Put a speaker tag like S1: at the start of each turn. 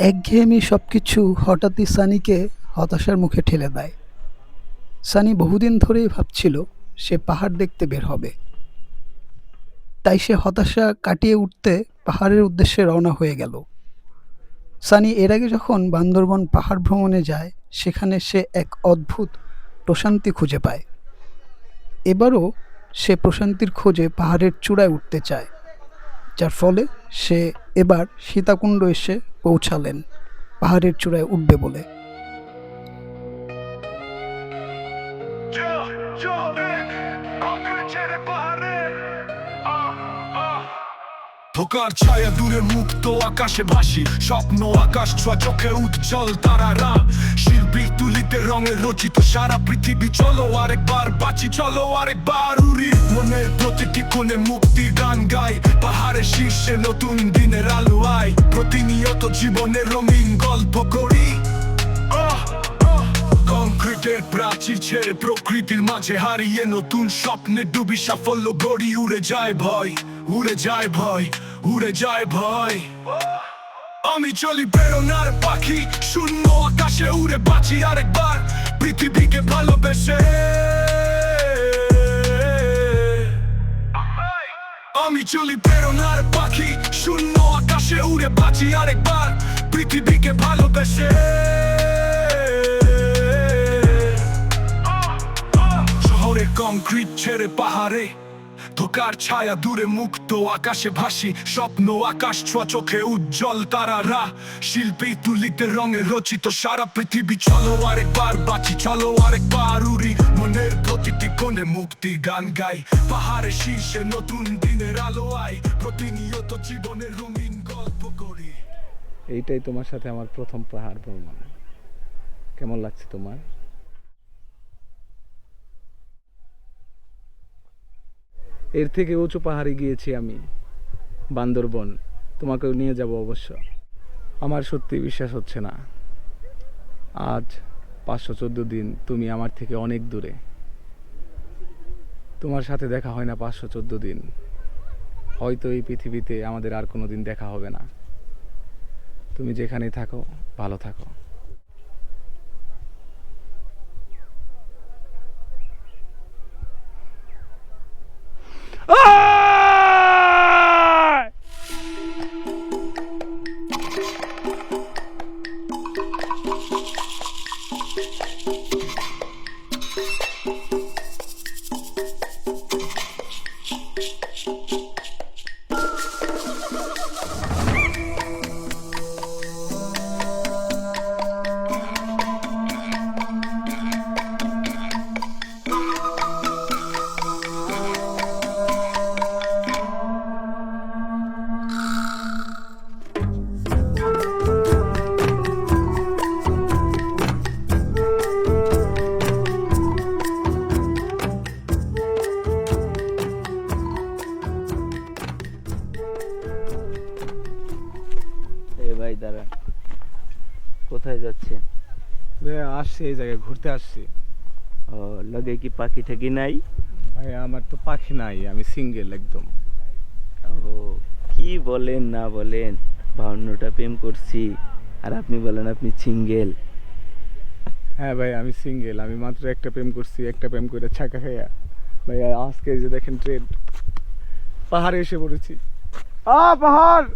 S1: একঘেয়েমি সবকিছু হঠাৎই সানিকে হতাশার মুখে ঠেলে দেয়। সানি বহুদিন ধরেই ভাবছিল সে পাহাড় দেখতে বের হবে, তাই সে হতাশা কাটিয়ে উঠতে পাহাড়ের উদ্দেশ্যে রওনা হয়ে গেল। সানি এর আগে যখন বান্দরবন পাহাড় ভ্রমণে যায়, সেখানে সে এক অদ্ভুত প্রশান্তি খুঁজে পায়। এবারও সে প্রশান্তির খোঁজে পাহাড়ের চূড়ায় উঠতে চায়, যার ফলে সে এবার সীতাকুণ্ড এসে পৌঁছালেন পাহাড়ের চূড়ায় উঠবে বলে।
S2: ধোকার ছায়া দূরে মুক্ত আকাশে ভাসি, স্বপ্ন আকাশ ছোঁয়া চোখে উজ্জ্বল তারারা, শিল্পীর তুলিতে রঙে রচিত সারা পৃথিবী। চলো আরেকবার বাঁচি, চলো আরেকবার উড়ি, মনের প্রতিটি কোণে মুক্তির গান গাই, পাহাড়ের শীর্ষে নতুন দিনের আলো আয়, প্রতিনিয়ত জীবনের রঙিন গল্প করি। কংক্রিটের প্রাচীর ছেড়ে প্রকৃতির মাঝে হারিয়ে নতুন স্বপ্নে ডুবি সাফল্য গড়ি, উড়ে যায় ভয়, উড়ে যায় ভয়, উড়ে যায় ভয়। আমি চলি প্রেরণার পাখি, শূন্য আকাশে উড়ে বাঁচি আরেকবার পৃথিবীকে ভালোবেসে। আমি চলি প্রেরণার পাখি, শূন্য আকাশে উড়ে বাঁচি আরেকবার পৃথিবীকে ভালোবেসে। শহরে কংক্রিট ছেড়ে পাহাড়ে, ধোকার ছায়া দূরে মুক্ত আকাশে ভাসি, স্বপ্ন আকাশ ছোঁয়া চোখে উজ্জ্বল তারারা, শিল্পী তুলিতে রঙে রচিত সারা পৃথিবী। চলো আরেকবার বাঁচি, চলো আরেকবার উড়ি, মনের প্রতিটি কোণে মুক্তি গান গাই, পাহাড়ের শীর্ষে নতুন দিনের আলো আয়, প্রতিনিয়ত জীবনের রঙিন গল্প করি।
S3: এইটাই তোমার সাথে আমার প্রথম পাহাড় ভ্রমণ। কেমন লাগছে তোমার? এর থেকে উঁচু পাহাড়ে গিয়েছি আমি, বান্দরবন। তোমাকেও নিয়ে যাব অবশ্য। আমার সত্যি বিশ্বাস হচ্ছে না, আজ 514 দিন তুমি আমার থেকে অনেক দূরে। তোমার সাথে দেখা হয় না 514 দিন। হয়তো এই পৃথিবীতে আমাদের আর কোনো দিন দেখা হবে না। তুমি যেখানেই থাকো, ভালো থাকো।
S4: ভাই দাঁড়া, কোথায় যাচ্ছেন?
S3: আসছি, এই জায়গায় ঘুরতে আসছি।
S4: ও, লগে কি পাখি ঠাকি নাই?
S3: ভাই আমার তো পাখি নাই, আমি সিঙ্গেল একদম।
S4: ও, কি বলেন না বলেন, 52টা প্রেম করছি আর আপনি বলেন আপনি সিঙ্গেল?
S3: হ্যাঁ ভাই, আমি সিঙ্গেল। আমি মাত্র একটা প্রেম করছি, একটা প্রেম করে ছাকা খাইয়া ভাই আজকে যে দেখেন ট্রেন, পাহাড়ে এসে পড়েছি। পাহাড়!